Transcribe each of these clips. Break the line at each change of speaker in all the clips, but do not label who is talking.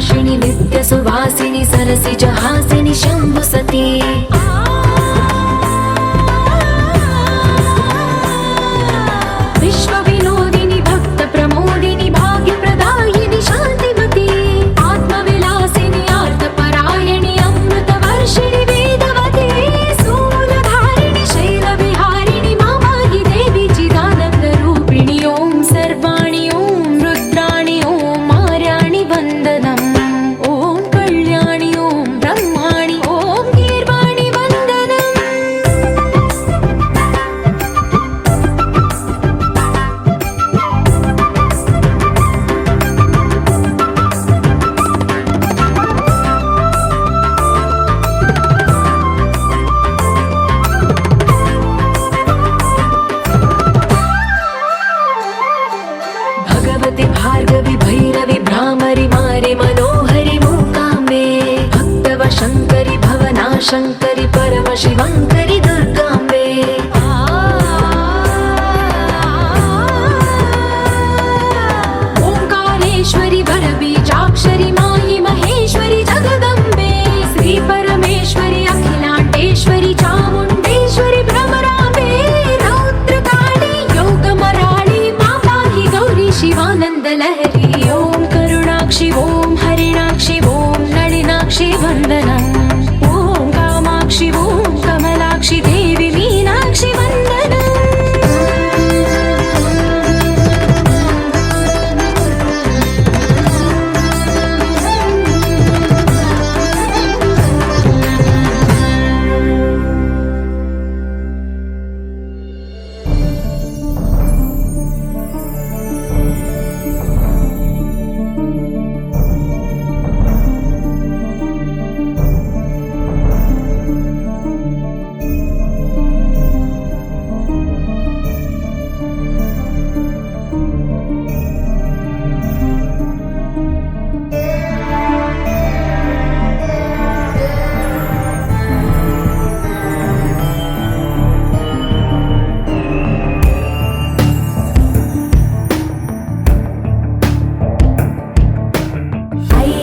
नाशिनी नित्य सुवासिनी सरसिज हासिनी शंभुसती विश्व विनोदिनी भक्त प्रमोदिनी भाग्य प्रदायिनी शांतिमती आत्मविलासिनी आर्तपरायणी अमृत वर्षिणी वेदवती सूलधारिणी शैल विहारिणी मामाहि देवी चिदानंद रूपिणी ओम सर्वाणि ओम रुद्राणि ओम आर्याणि वंदनम् ओम कल्याणि ओम ब्रह्माणि ओम गीर्वाणि वंदनम् भगवति भार्गवि भैरवि भ्रामरि मारि मनोहरि मूकाम्बे भक्तव शङ्करि भवना शङ्करि परम शिवङ्करि दुर्गाम्बे ओंकारेश्वरि वरबीजाक्षरि मायि महेश्वरि जगदम्बे श्री परमेश्वरि अखिलाण्डेश्वरि चामुण्डेश्वरि भ्रमराम्बे रौद्रकाली योगमराळि मा पाहि गौरी शिवानंद लहरी ओम करुणाक्षि ओम हरिणाक्षि ओम नलिनाक्षि वंदनम् ओम कामाक्षि ओम कमलाक्षि देवी मीनाक्षि वंदनम्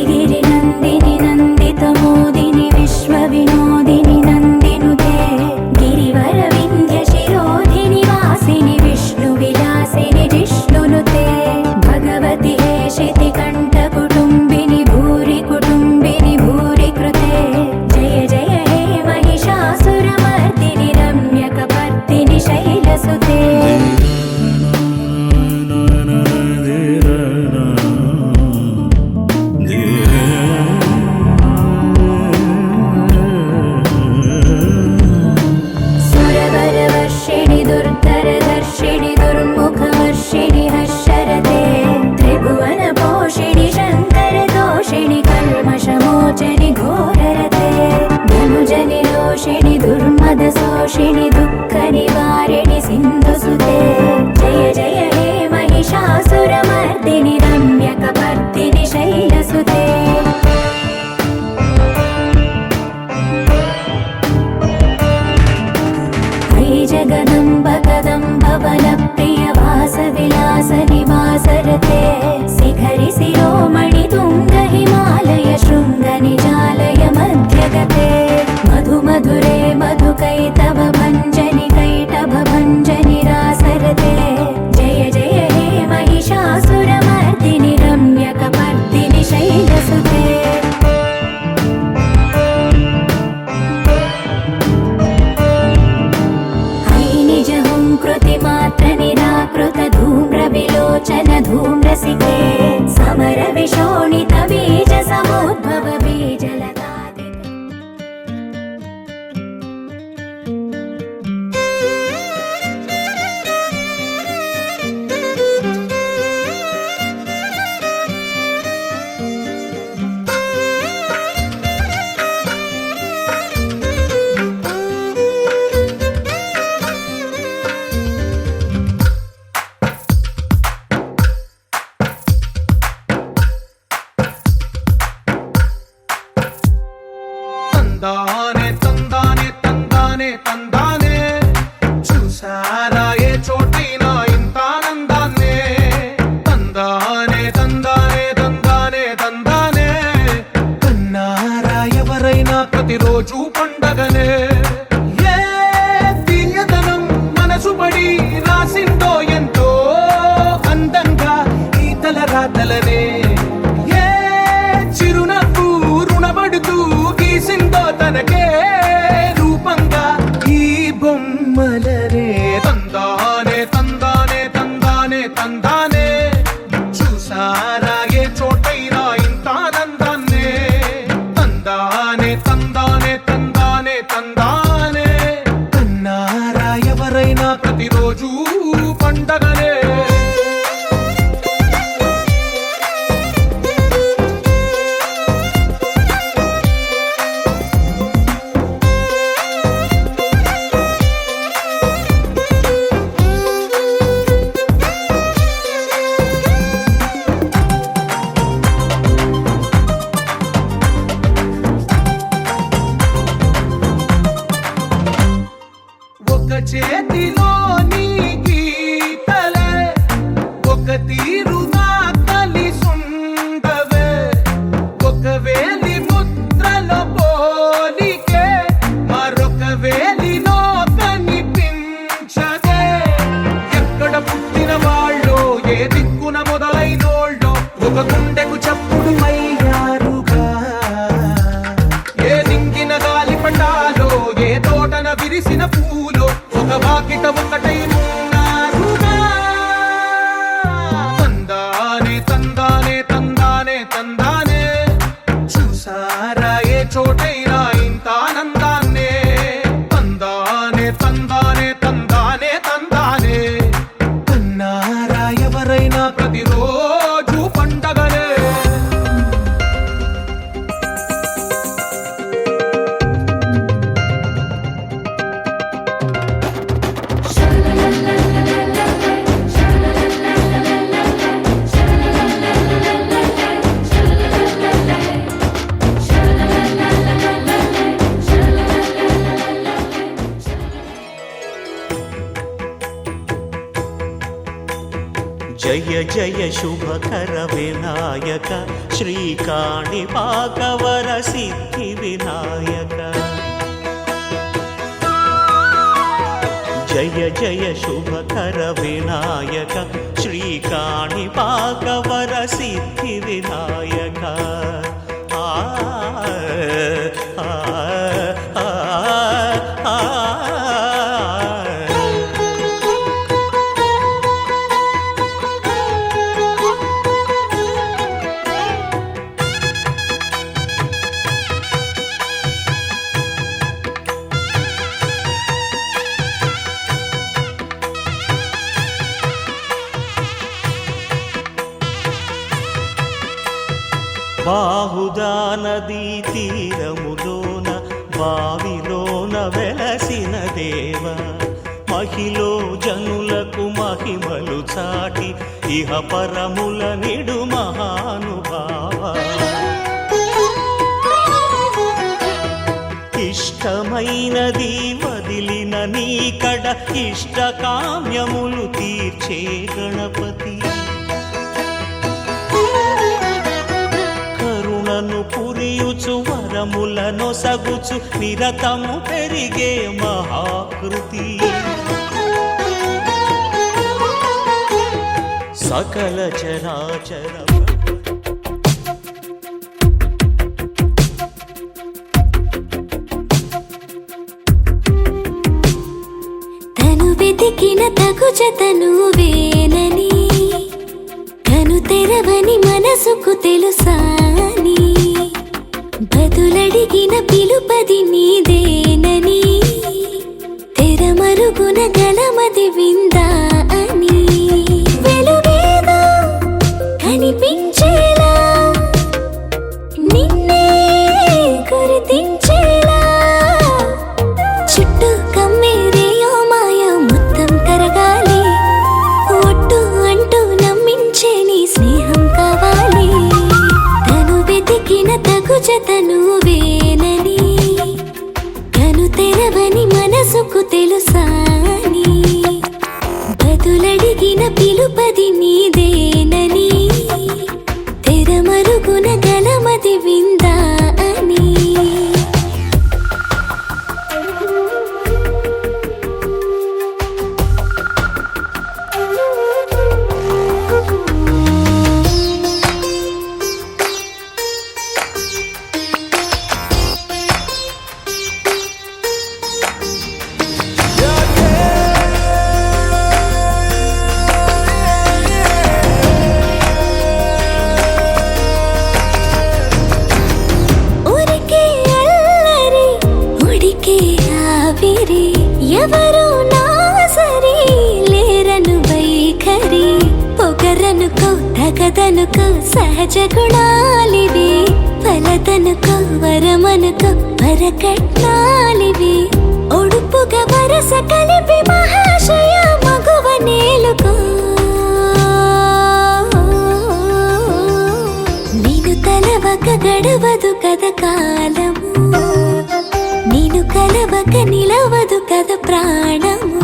गिरिनन्दिनि नन्दितमोदिनि विश्वविनोदिनि नन्दिनुते गिरिवरविन्ध्यशिरोधिनि वासिनि विष्णुविलासिनि जिष्णुनुते भगवति हेशितिकण्ठकुटुम्बिनि भूरि कुटुम्बिनि भूरि कृते जय जय हे महिषासुरमर्दिनि रम्यकपर्दिनि शैलसुते सुरवरवर्षिणि दुर्धरदर्शिणि दुर्मुखवर्षिणि हर्षरते त्रिभुवनपोषिणि शङ्करतोषिणि कल्मषमोचनि घोररते धनुजनिरोषिणि दुर्मदशोषिणि दुःखनिवारिणि सिन्धुसुते जय जय हे महिषासुरमर्दिनि रम्यकपर्दिनि शैलसुते जगदम्ब कदम्ब वनप्रिय वासविलास निवासरते शिखरि शिरोमणि तुङ्ग हिमालय शृङ्ग निजालय मध्यगते मधु मधुरे मधुकैटभ भञ्जनि कैटभ भञ्जनि रासरते जय जय हे महिषासुरमर्दिनि रम्यकपर्दिनि शैलसुते कृतिमात्र निराकृत धूम्रविलोचन धूम्रसिके समर विशोणित बीज समुद्भव बीजलतादिते
తందానే తందానే తందానే తందానే చూసారా ఏ చోటైనా ఇంత ఆనందాన్నే తందానే తందానే తందానే తందానే ప్రతిరోజు పండగనే. ఏ తీయదనం మనసు పడి రాసిందో ఎంతో అందంగా ఈ తల రాతలనే. ఏ చిరునవ్వు రుణపడుతూ గీసిందో తనకే రూపంగా ఈ బొమ్మలనే. తందానే తందానే తందానే తందానే చూసారా ఏ చోటైనా ఇంత ఆనందాన్నే. తందానే తందానే తందానే తందానే అన్నారా ఎవరైనా ప్రతిరోజు పండగనే. ఒక చేతిలో నీ గీతలే ఒక తీరుగా కలిసుండవే. ఒక వేలి ముద్రలో పోలికే మరొక వేలిలో కనిపించదే. ఎక్కడ పుట్టిన వాళ్ళో ఏ దిక్కున మొదలైనోళ్ళో ఒక గుండెకు చప్పుడు అయ్యారుగా. ఏ దింగిన గాలి పటాలో ఏ తోటన విరిసిన పూలో ఒక వాకిట ఒకటై ఉన్నారుగా. తందానే తందానే తందానే తందానే చూసారా ఏ చోటైనా ఇంత ఆనందాన్నే. తందానే తందానే తందానే తందానే అన్నారా ఎవరైనా ప్రతిరోజు పండగనే.
జయ జయ శుభకర వినాయక శ్రీకాణిపాకవర సిద్ధి వినాయక. జయ జయ శుభకర వినాయక శ్రీకాణిపాకవర సిద్ధి వినాయక. ఆ ఆ ఆ ఆ బాహుదా నదీ తీరములోన బావిలోన వెలసిన దేవ. మహిలో జనులకు మహిమలు చాటి ఇహ పరముల నిడు మహానుభావ. ఇష్టమైనది వదిలిన నీకడ ఇష్ట కామ్యములు తీర్చే గణపతి. పురియుచు వరములను సగుచు నిరతము పెరిగే మహాకృతి. సకల చరాచర
తను వెతికిన తగు జతను వేనని తను తెరవని మనసుకు తెలుసాని బదులడిగిన పిలుపది నీదేనని తెరమరుగున గలమది విందా అని. వెలుగేదో కనిపించేలా నిన్నే గుర్తించేలా చుట్టూ కమ్మేరేయో మాయ మొత్తం కరగాలి. ఒట్టు అంటూ నమ్మించే నీ స్నేహం కావాలి. తను వెతికిన తగు జతను వేనని తను తెరవని మనసుకు తెలుసాని బదులడిగిన పిలుపది నీదేనని తెరమరుగున గలమది విందా అని.
ఎవరు నా సరి లేరను వైఖరి పొగరనుకో తగదనుకో సహజ గుణాలివి ఫలదనుకో వరమనుకో వరకట్నాలివి ఒడుపుగా వరస కలిపి మహాశయ మగువ నేలుకో నేను తలవక గడవదు కథ కాలము నేను కలవక నిలవదు కథ ప్రాణము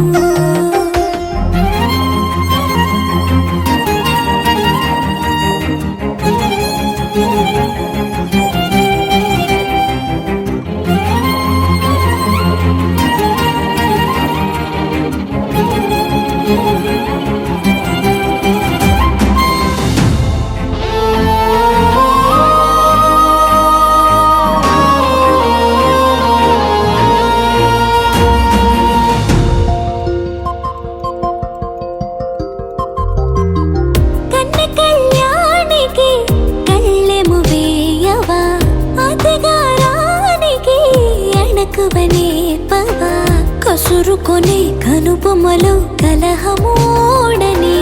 కసురుకొనే కనుబొమ్మలో కలహమూడని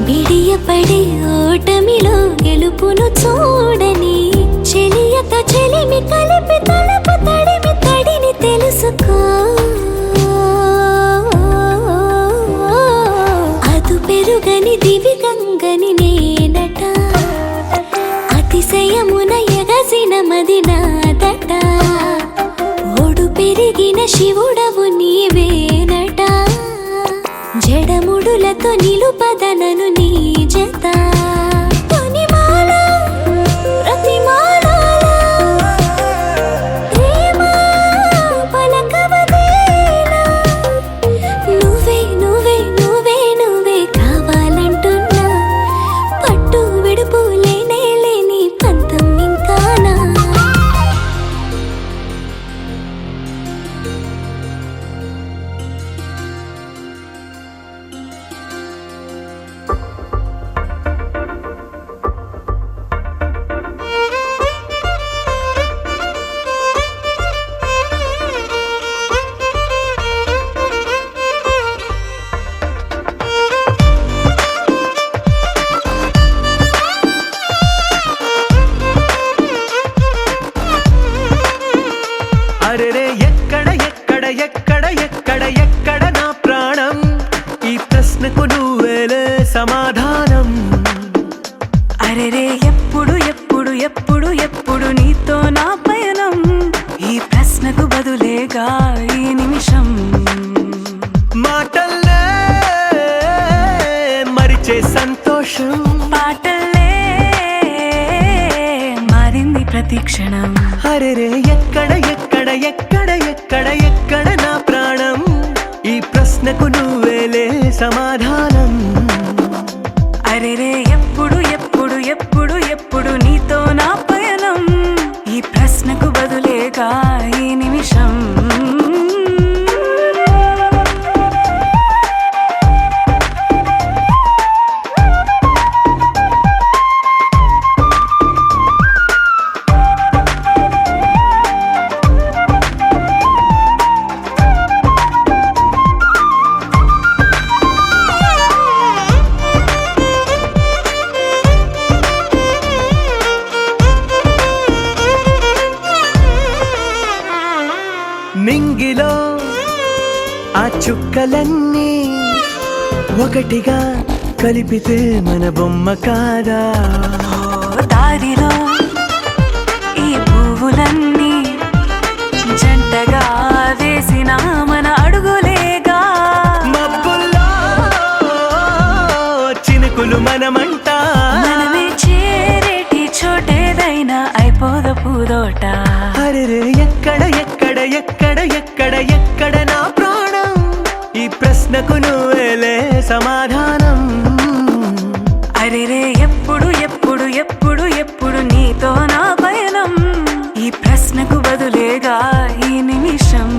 బిడియపడే ఓటమిలో గెలుపును చూడని చెలియత చెలిమి కలిపి తలపు తడిమి తడిని తెలుసుకో అదు పెరుగని దివి గంగని నేనట అతిశయమున ఎగసిన మది నాదట ఓడు పెరిగిన శివుడవు నీవేనట జడముడులతో నిలుపదనను నీ జత తొనిమాల ప్రతిమాలాల ప్రేమ పలకవదేలా నువ్వే నువ్వే నువ్వే నువ్వే కావాలంటున్నా పట్టు విడుపు లేనే లేని పంతం ఇంకానా
అరెరే ఎక్కడ ఎక్కడ ఎక్కడ ఎక్కడ ఎక్కడ నా ప్రాణం ఈ ప్రశ్నకు నువ్వేలే సమాధానం
అరెరే ఎప్పుడు ఎప్పుడు ఎప్పుడు ఎప్పుడు నీతో నా పయనం ఈ ప్రశ్నకు బదులేగా ఈ నిమిషం
మాటల్లే మరిచే సంతోషం
పాటలే మారింది ప్రతిక్షణం
అరెరే ఎక్కడ ఎక్కడ ఎక్కడ ఎక్కడ ఎక్కడ నా ప్రాణం ఈ ప్రశ్నకు నువ్వేలే సమాధానం
అరెరే ఎప్పుడు ఎప్పుడు ఎప్పుడు ఎప్పుడు నీతో నా పయనం ఈ ప్రశ్నకు బదులేగా ఈ నిమిషం
నింగిలో ఆ చుక్కలన్నీ ఒకటిగా కలిపితే మన బొమ్మ కాదా
దారిలో ఈ పువ్వులన్నీ జంటగా వేసిన మన అడుగులేగా
మబ్బుల్లో చినుకులు మనమంట
మనమే చేరేటి చోటేదైనా అయిపోదు పూదోట
అరెరే ఎక్కడ ఎక్కడ ఎక్కడ ఎక్కడ ఎక్కడ నా ప్రాణం ఈ ప్రశ్నకు నువ్వేలే సమాధానం
అరెరే ఎప్పుడు ఎప్పుడు ఎప్పుడు ఎప్పుడు నీతో నా పయనం ఈ ప్రశ్నకు బదులేగా ఈ నిమిషం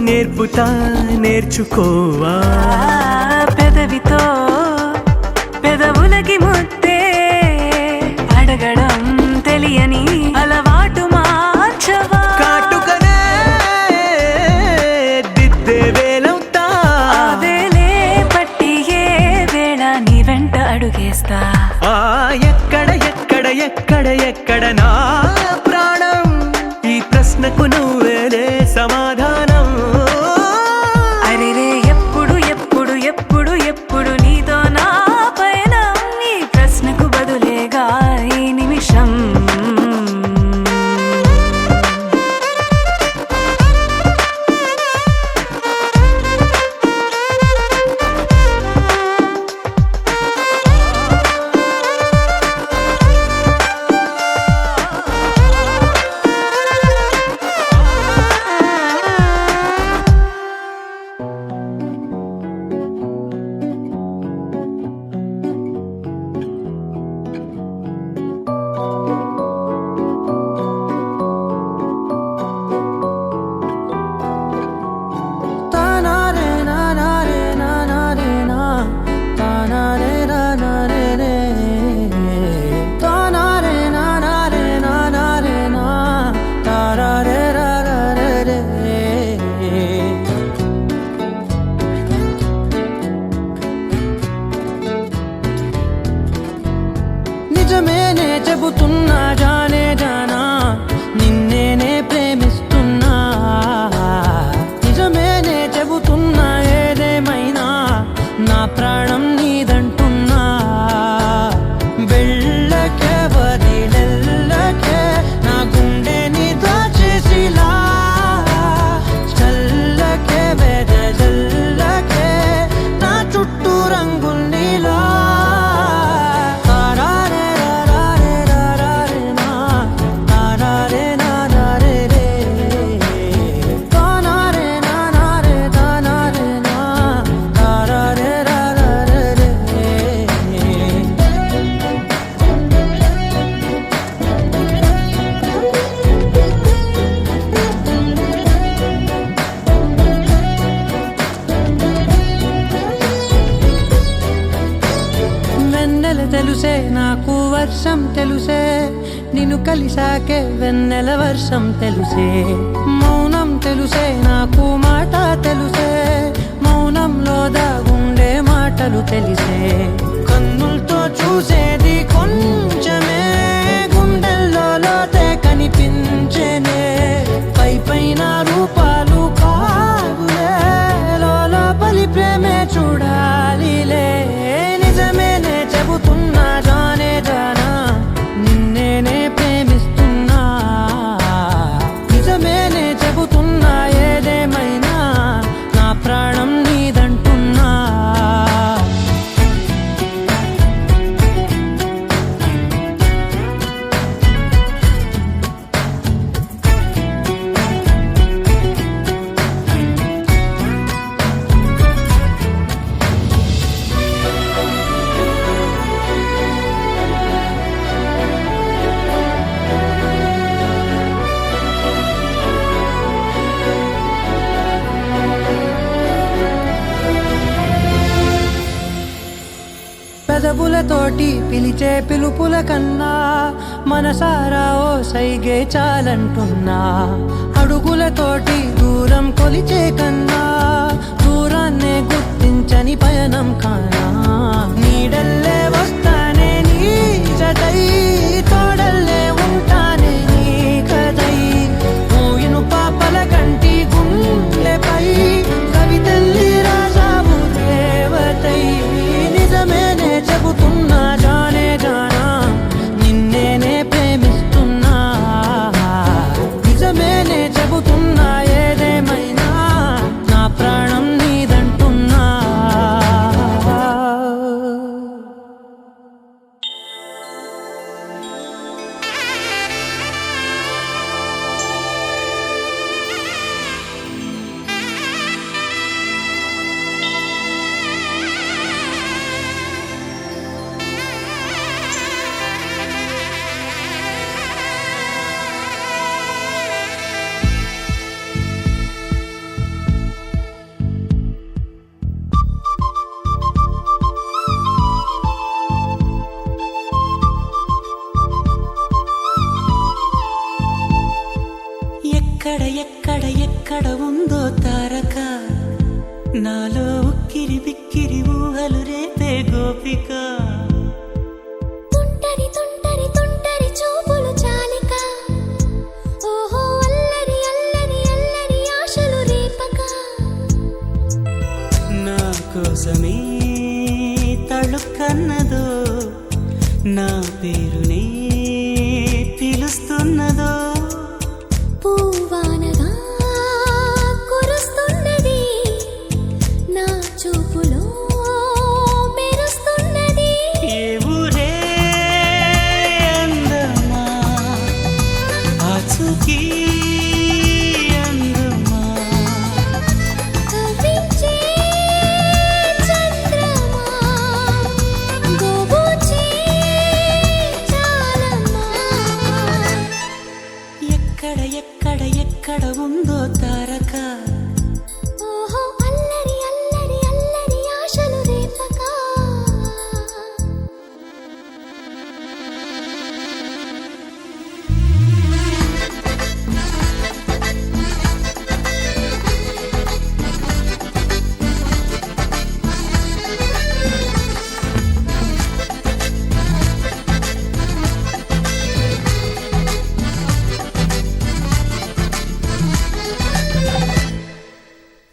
నేర్పుతా నేర్చుకోవా
పెదవితో పెదవులకి ముద్దే అడగడం తెలియని అలవాటు మార్చవా
కాటుకనే దిద్దే వేలవుతా
వేలే పట్టి ఏ వేళ నీ వెంట అడుగేస్తా
ఎక్కడ ఎక్కడ ఎక్కడ ఎక్కడ నా ప్రాణం ఈ ప్రశ్నకు నువ్వేలే సమాధానం
అరెరే ఎప్పుడు ఎప్పుడు ఎప్పుడు ఎప్పుడు నీతో నా పయనం నీ ప్రశ్నకు బదులేగా ఈ నిమిషం
నిజమేనే చెబుతున్నా జానే జానా నిన్నేనే ప్రేమిస్తున్నా నిజమేనే చెబుతున్నా ఏదేమైనా నా ప్రాణం నీదంటున్నా వెళ్ళకే వదిలెల్లకే నా గుండె నీ దాచేసిలా చల్లకే వెదజల్లకే నా చుట్టూ రంగుల్నిలా తెలుసే నాకు వర్షం తెలుసే నిన్ను కలిసాకే వెన్నెల వర్షం తెలుసే మౌనం తెలుసే నాకు మాట తెలుసే మౌనంలో దాగుండే మాటలు తెలిసే కన్నులతో చూసేది కొంచెమే గుండెల్లో లోతే కనిపించేనే పై పైన రూపాలు కాదులే లోపలి ప్రేమే చూడాలిలే నిజమేనే చెబుతున్నా జానే జానా నిన్నేనే ప్రేమిస్తున్నా నిజమేనే చెబుతున్నా ఏదేమైనా నా ప్రాణం నీదంటున్నా పెదవులతోటి పిలిచే పిలుపుల కన్నా మనసారా ఓ సైగే చాలంటున్నా అడుగులతోటి దూరం కొలిచే కన్నా దూరాన్నే గుర్తించని పయనం కానా నీడల్లే వస్తానే నీ జతై తోడల్లే ఉంటానే నీ కదై మూయిను పాపల కంటి గుండెపై కవితల్లి రాజావు దేవతై నిజమేనే చెబుతున్నా జానే జానా నిన్నేనే ప్రేమిస్తున్నా నిజమేనే చెబుతున్నా ఏదేమైనా
నాలో ఉక్కిరి బిక్కిరి ఊహలు రేపే గోపిక
తుంటరి తుంటరి తుంటరి చూపులు చాలిక ఓహో అల్లరి అల్లరి అల్లరి ఆశలు రేపక
నా కోసమే తళుక్కన్నదో నా పేరునే పిలుస్తున్నదో
పూవానగా కురుస్తున్నది నా చూపులో మెరుస్తున్నది
ఏ ఊరే అందమా ఆచూకీ అందమా
కవ్వించే చంద్రమా గోబూచే చాలమ్మా
ఎక్కడ ఎక్కడ ఎక్కడ ఉందో తారక
ఓహో అల్లరి అల్లరి అల్లరి ఆశలు రేపక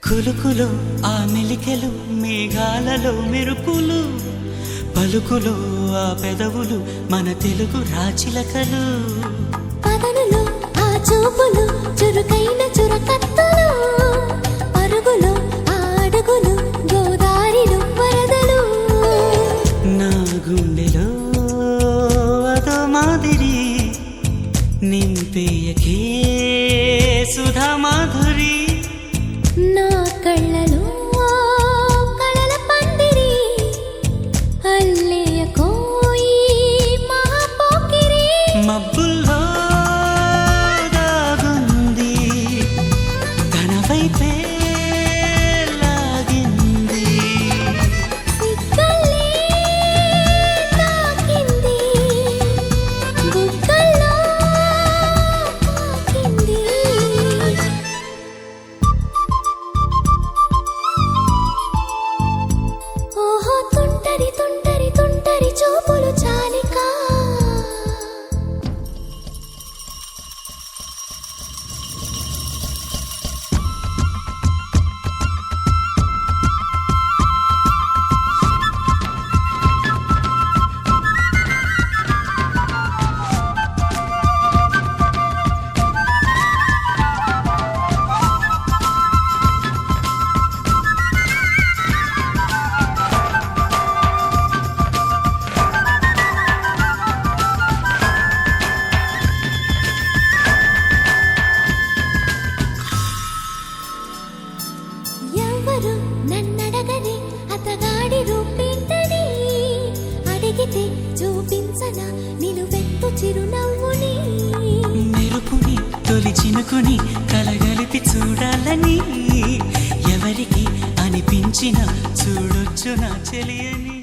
కులుకులు ఆ మెలికెలు మేఘాలలో మెరుపులు పలుకులు ఆ పెదవులు మన తెలుగు రాచిలకలు
పదనులు ఆ చూపులు చురుకైన చురకత్తలు పరుగులు ఆ అడుగులు గోదారిలు వరదలు
నా గుండెలో అదో మాదిరి నింపేయకే సుధా మాధురి
నా కళ్ళలో కళల పందిరి అల్లేయ కోయి మహాపోకిరి
మబ్బుల్లో దాగుంది తన వైపే లాగింది
సిగ్గల్లే తాకింది బుగ్గల్లో తాకింది ఓహో తుంటరి తుంటరి తుంటరి చూపులు చాలిక ఎవరు నన్నడగని అతగాడి రూపేంటని అడిగితే చూపించన నిలువెత్తు చిరునవ్వుని
మెరుపుని తొలి చినుకుని కలగలిపి చూడాలని ఎవరికి అనిపించిన చూడొచ్చు నా చెలియని